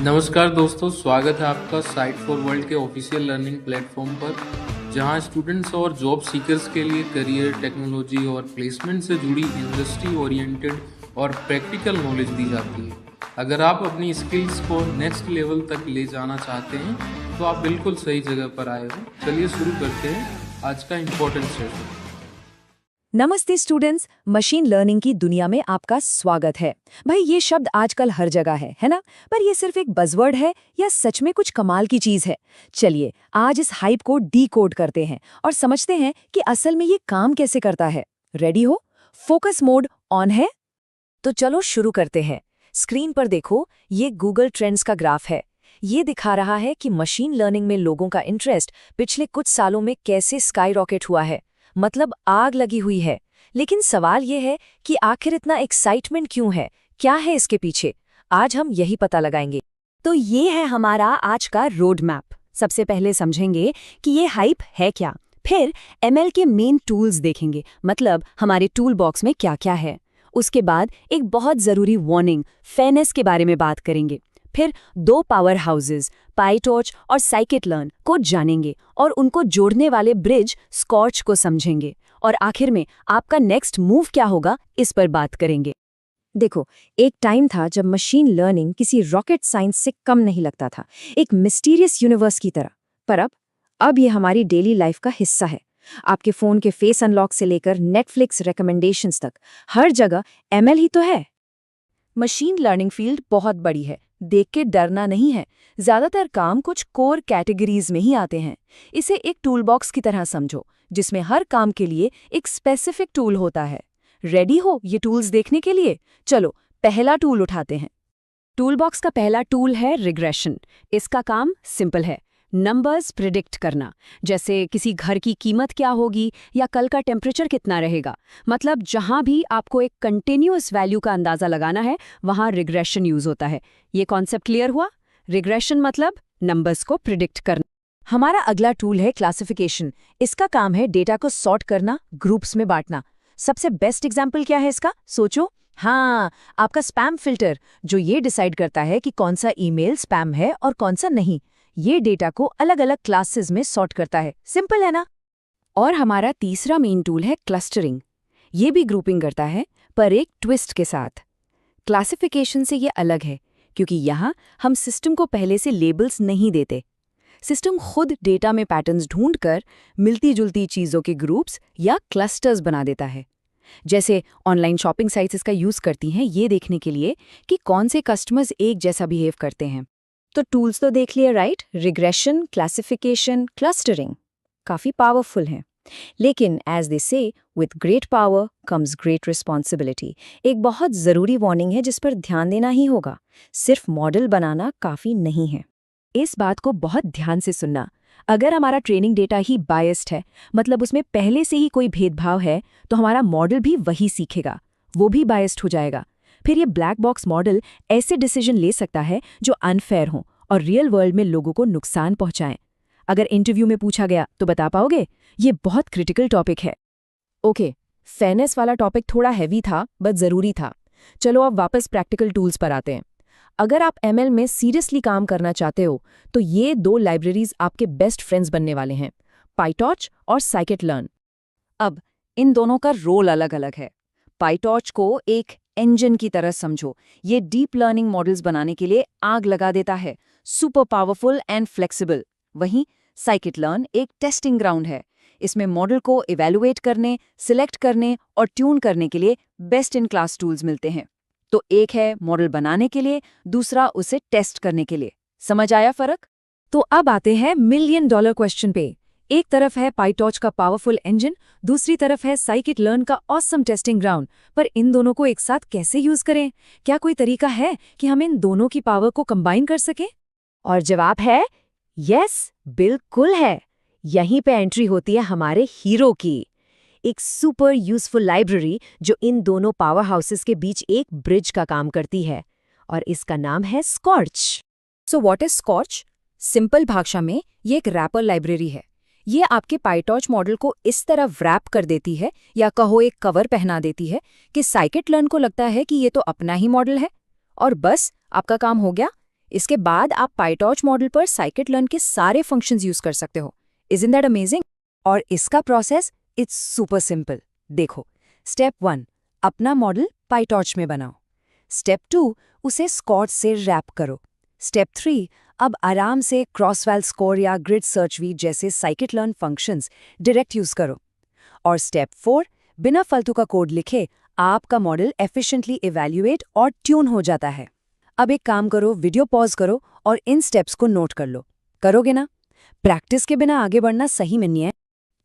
नमस्कार दोस्तों, स्वागत है आपका साइट फॉर वर्ल्ड के ऑफिशियल लर्निंग प्लेटफॉर्म पर, जहां स्टूडेंट्स और जॉब सीकर्स के लिए करियर, टेक्नोलॉजी और प्लेसमेंट से जुड़ी इंडस्ट्री ओरिएंटेड और प्रैक्टिकल नॉलेज दी जाती है। अगर आप अपनी स्किल्स को नेक्स्ट लेवल तक ले जाना चाहते हैं तो आप बिल्कुल सही जगह पर आए हो। चलिए शुरू करते हैं आज का इम्पोर्टेंट सेशन। नमस्ते स्टूडेंट्स, मशीन लर्निंग की दुनिया में आपका स्वागत है। भाई ये शब्द आजकल हर जगह है ना? पर ये सिर्फ एक बज़वर्ड है या सच में कुछ कमाल की चीज है? चलिए आज इस हाइप को डीकोड करते हैं और समझते हैं कि असल में ये काम कैसे करता है। रेडी हो? फोकस मोड ऑन है? तो चलो शुरू करते हैं। स्क्रीन पर देखो, ये गूगल ट्रेंड्स का ग्राफ है। ये दिखा रहा है कि मशीन लर्निंग में लोगों का इंटरेस्ट पिछले कुछ सालों में कैसे स्काई रॉकेट हुआ है। मतलब आग लगी हुई है। लेकिन सवाल ये है कि आखिर इतना एक्साइटमेंट क्यों है? क्या है इसके पीछे? आज हम यही पता लगाएंगे। तो ये है हमारा आज का रोड मैप। सबसे पहले समझेंगे कि ये हाइप है क्या, फिर एमएल के मेन टूल्स देखेंगे, मतलब हमारे टूल बॉक्स में क्या क्या है। उसके बाद एक बहुत जरूरी वार्निंग, फेयरनेस के बारे में बात करेंगे। फिर दो पावर हाउसेस पाइटॉर्च और साइकिट-लर्न को जानेंगे और उनको जोड़ने वाले ब्रिज स्कॉर्च को समझेंगे। और आखिर में आपका नेक्स्ट मूव क्या होगा, इस पर बात करेंगे। देखो, एक टाइम था जब मशीन लर्निंग किसी रॉकेट साइंस से कम नहीं लगता था, एक मिस्टीरियस यूनिवर्स की तरह। पर अब ये हमारी डेली लाइफ का हिस्सा है। आपके फोन के फेस अनलॉक से लेकर नेटफ्लिक्स रिकमेंडेशंस तक हर जगह एमएल ही तो है। मशीन लर्निंग फील्ड बहुत बड़ी है, देख के डरना नहीं है। ज्यादातर काम कुछ कोर कैटेगरीज में ही आते हैं। इसे एक टूल बॉक्स की तरह समझो, जिसमें हर काम के लिए एक स्पेसिफिक टूल होता है। रेडी हो ये टूल्स देखने के लिए? चलो पहला टूल उठाते हैं। टूल बॉक्स का पहला टूल है रिग्रेशन। इसका काम सिंपल है, नंबर्स प्रिडिक्ट करना। जैसे किसी घर की कीमत क्या होगी या कल का टेम्परेचर कितना रहेगा। मतलब जहां भी आपको एक कंटिन्यूअस वैल्यू का अंदाजा लगाना है, वहां रिग्रेशन यूज होता है। ये कॉन्सेप्ट क्लियर हुआ? रिग्रेशन मतलब नंबर्स को प्रिडिक्ट करना। हमारा अगला टूल है क्लासिफिकेशन। इसका काम है डेटा को सॉर्ट करना, ग्रुप्स में बांटना। सबसे बेस्ट एग्जाम्पल क्या है इसका? सोचो। हाँ, आपका स्पैम फिल्टर, जो ये डिसाइड करता है कि कौन सा ईमेल स्पैम है और कौन सा नहीं। ये डेटा को अलग अलग क्लासेस में सॉर्ट करता है। सिंपल है ना? और हमारा तीसरा मेन टूल है क्लस्टरिंग। ये भी ग्रुपिंग करता है, पर एक ट्विस्ट के साथ। क्लासिफिकेशन से ये अलग है, क्योंकि यहाँ हम सिस्टम को पहले से लेबल्स नहीं देते। सिस्टम खुद डेटा में पैटर्न्स ढूंढकर मिलती जुलती चीज़ों के ग्रुप्स या क्लस्टर्स बना देता है। जैसे ऑनलाइन शॉपिंग साइट्स इसका यूज़ करती हैं ये देखने के लिए कि कौन से कस्टमर्स एक जैसा बिहेव करते हैं। तो टूल्स तो देख लिए, राइट? रिग्रेशन, क्लासिफिकेशन, क्लस्टरिंग काफ़ी पावरफुल हैं। लेकिन एज दे से, with great power comes great responsibility. एक बहुत ज़रूरी वार्निंग है जिस पर ध्यान देना ही होगा। सिर्फ मॉडल बनाना काफ़ी नहीं है। इस बात को बहुत ध्यान से सुनना। अगर हमारा ट्रेनिंग डेटा ही बायस्ड है, मतलब उसमें पहले से ही कोई भेदभाव है, तो हमारा मॉडल भी वही सीखेगा, वो भी बायस्ड हो जाएगा। फिर ये ब्लैक बॉक्स मॉडल ऐसे डिसीजन ले सकता है जो अनफेयर हों और रियल वर्ल्ड में लोगों को नुकसान पहुंचाएं। अगर इंटरव्यू में पूछा गया तो बता पाओगे? ये बहुत क्रिटिकल टॉपिक है। ओके, फेयरनेस वाला टॉपिक थोड़ा हैवी था, बट ज़रूरी था। चलो अब वापस प्रैक्टिकल टूल्स पर आते हैं। अगर आप एमएल में सीरियसली काम करना चाहते हो, तो ये दो लाइब्रेरीज आपके बेस्ट फ्रेंड्स बनने वाले हैं, पाइटॉर्च और साइकिट-लर्न। अब इन दोनों का रोल अलग अलग है। पाइटॉर्च को एक इंजन की तरह समझो। ये डीप लर्निंग मॉडल्स बनाने के लिए आग लगा देता है, सुपर पावरफुल एंड फ्लेक्सिबल। वहीं साइकिट-लर्न एक टेस्टिंग ग्राउंड है। इसमें मॉडल को इवैल्यूएट करने, सिलेक्ट करने और ट्यून करने के लिए बेस्ट इन क्लास टूल्स मिलते हैं। तो एक है मॉडल बनाने के लिए, दूसरा उसे टेस्ट करने के लिए। समझ आया फर्क? तो अब आते हैं मिलियन डॉलर क्वेश्चन पे। एक तरफ है पाइटॉर्च का पावरफुल इंजन, दूसरी तरफ है साइकिट-लर्न का ऑसम टेस्टिंग ग्राउंड। पर इन दोनों को एक साथ कैसे यूज करें? क्या कोई तरीका है कि हम इन दोनों की पावर को कंबाइन कर सकें? और जवाब है यस, बिल्कुल है। यहीं पे एंट्री होती है हमारे हीरो की, एक सुपर यूजफुल लाइब्रेरी जो इन दोनों पावर हाउसेस के बीच एक ब्रिज का काम करती है, और इसका नाम है scorch. So what is scorch? Simple भाषा में ये एक रैपर लाइब्रेरी है। ये आपके पाइटॉर्च मॉडल को इस तरह रैप कर देती है, या कहो एक कवर पहना देती है, कि साइकिट-लर्न को लगता है कि ये तो अपना ही मॉडल है, और बस आपका काम हो गया। इसके बाद आप पाइटॉर्च मॉडल पर scikit-learn के सारे फंक्शंस यूज कर सकते हो। Isn't that amazing? और इसका प्रोसेस इट्स सुपर सिंपल। देखो, स्टेप 1 अपना मॉडल पाइटॉर्च में बनाओ। स्टेप 2 उसे स्कॉच से रैप करो। स्टेप 3 अब आराम से क्रॉसवैल स्कोर या ग्रिड सर्च वी जैसे scikit-learn फंक्शंस डायरेक्ट यूज करो। और स्टेप 4 बिना फालतू का कोड लिखे आपका मॉडल एफिशिएंटली इवैल्यूएट और ट्यून हो जाता है। अब एक काम करो, वीडियो पॉज करो और इन स्टेप्स को नोट कर लो। करोगे ना? प्रैक्टिस के बिना आगे बढ़ना सही में नहीं है।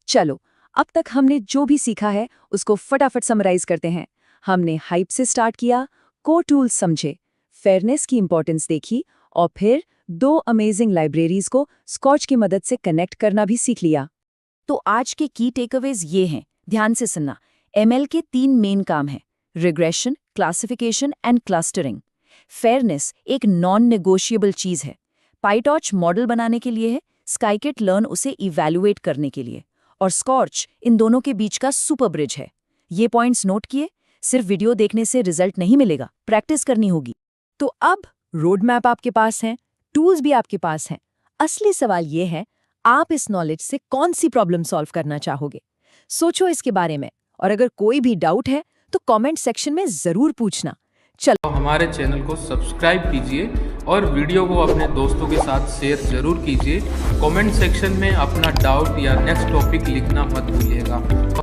चलो, अब तक हमने जो भी सीखा है उसको फटाफट समराइज करते हैं। हमने हाइप से स्टार्ट किया, कोर टूल्स समझे, फेयरनेस की इंपॉर्टेंस देखी और फिर 2 अमेजिंग लाइब्रेरीज को स्कॉच की मदद से कनेक्ट करना भी सीख लिया। तो आज के की टेकअवेज ये हैं, ध्यान से सुनना। ML के 3 मेन काम हैं, regression, classification and clustering. Fairness एक नॉन नेगोशिएबल चीज है, पाइटॉर्च मॉडल बनाने के लिए है, scikit-learn उसे इवैल्यूएट करने के लिए, और स्कॉच इन दोनों के बीच का सुपर ब्रिज है। ये पॉइंट्स नोट किए? सिर्फ वीडियो देखने से रिजल्ट नहीं मिलेगा, प्रैक्टिस करनी होगी। तो अब रोड मैप आपके पास है, टूल्स भी आपके पास हैं। असली सवाल ये है, आप इस नॉलेज से कौन सी प्रॉब्लम सॉल्व करना चाहोगे? सोचो इसके बारे में, और अगर कोई भी डाउट है तो कमेंट सेक्शन में जरूर पूछना। चलो, हमारे चैनल को सब्सक्राइब कीजिए और वीडियो को अपने दोस्तों के साथ शेयर जरूर कीजिए। कमेंट सेक्शन में अपना डाउट या नेक्स्ट टॉपिक लिखना मत भूलिएगा।